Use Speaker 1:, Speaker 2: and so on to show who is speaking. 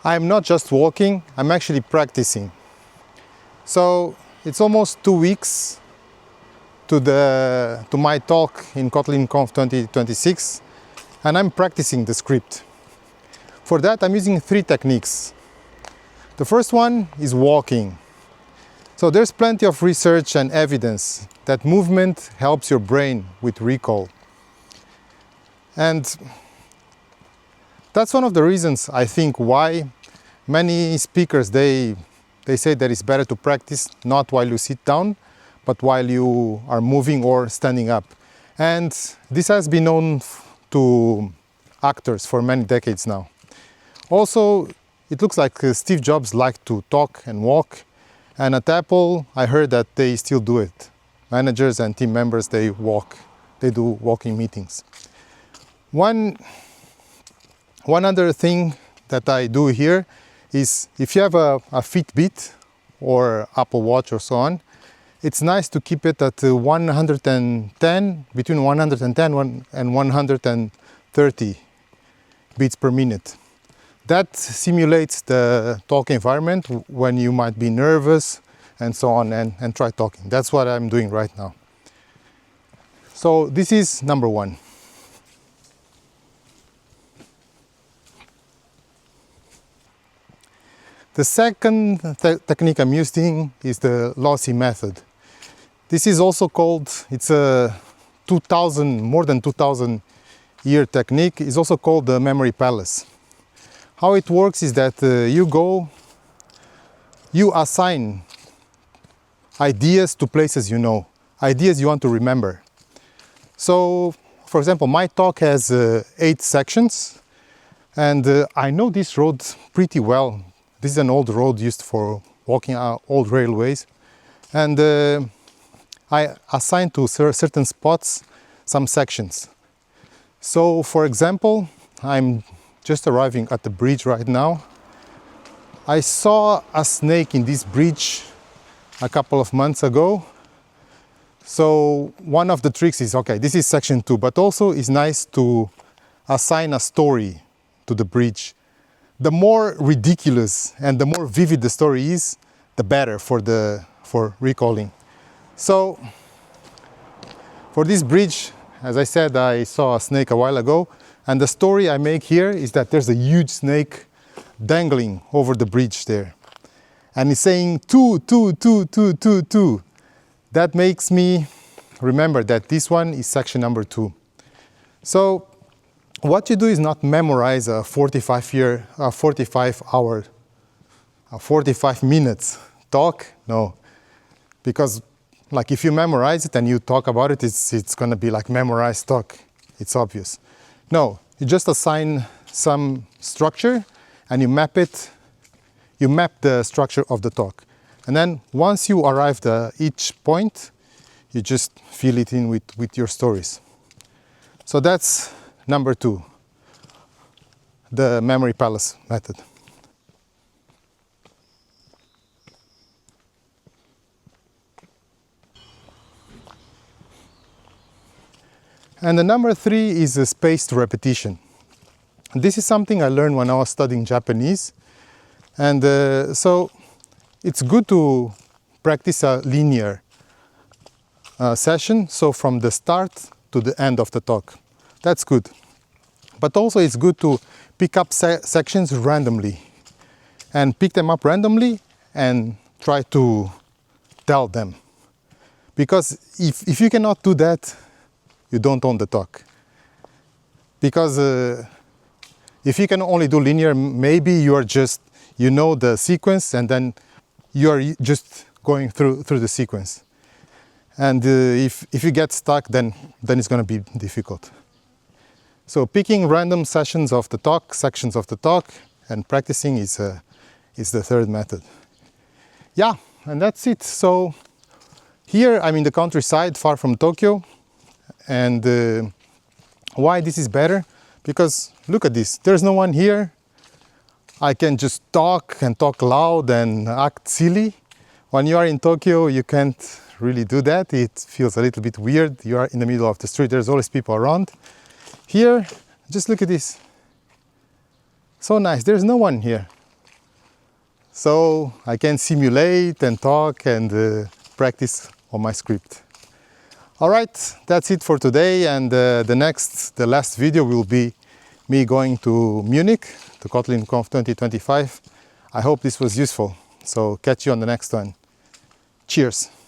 Speaker 1: I'm not just walking, I'm actually practicing. So it's almost 2 weeks to my talk in KotlinConf 2026, and I'm practicing the script. For that, I'm using 3 techniques. The first one is walking. So there's plenty of research and evidence that movement helps your brain with recall. And that's one of the reasons, I think, why many speakers, they say that it's better to practice not while you sit down, but while you are moving or standing up. And this has been known to actors for many decades now. Also, it looks like Steve Jobs liked to talk and walk. And at Apple, I heard that they still do it. Managers and team members, they walk. They do walking meetings. One other thing that I do here is if you have a Fitbit or Apple Watch or so on, it's nice to keep it at 110, between 110 and 130 beats per minute. That simulates the talk environment when you might be nervous and so on, and try talking. That's what I'm doing right now. So this is number 1. The second technique I'm using is the Loci method. This is also called, it's a more than 2000 year technique. It's also called the memory palace. How it works is that you assign ideas to places you know, ideas you want to remember. So, for example, my talk has 8 sections, and I know this road pretty well. This is an old road used for walking old railways, and I assign to certain spots some sections. So, for example, I'm just arriving at the bridge right now. I saw a snake in this bridge a couple of months ago. So one of the tricks is, okay, this is section 2, but also it's nice to assign a story to the bridge. The more ridiculous and the more vivid the story is, the better for recalling. So for this bridge, as I said, I saw a snake a while ago. And the story I make here is that there's a huge snake dangling over the bridge there. And it's saying 2, 2, 2, 2, 2, 2. That makes me remember that this one is section number 2. So what you do is not memorize a 45 minutes talk. No. Because like if you memorize it and you talk about it, it's going to be like memorized talk. It's obvious. No, you just assign some structure and you map it. You map the structure of the talk. And then once you arrive at each point, you just fill it in with your stories. So that's number 2, the memory palace method. And the number 3 is a spaced repetition. This is something I learned when I was studying Japanese. And so it's good to practice a linear session, so from the start to the end of the talk. That's good. But also it's good to pick up sections randomly. And pick them up randomly and try to tell them. Because if you cannot do that, you don't own the talk. Because if you can only do linear, maybe you are just, you know the sequence and then you are just going through the sequence. And if you get stuck, then it's going to be difficult. So picking random sections of the talk, and practicing is the third method. Yeah, and that's it. So here I'm in the countryside, far from Tokyo. And why this is better? Because look at this, there's no one here. I can just talk and talk loud and act silly. When you are in Tokyo, you can't really do that. It feels a little bit weird. You are in the middle of the street, there's always people around. Here, just look at this. So nice, there's no one here. so I can simulate and talk and practice on my script. All right, that's it for today, and the last video will be me going to Munich, to KotlinConf 2025. I hope this was useful, so catch you on the next one. Cheers!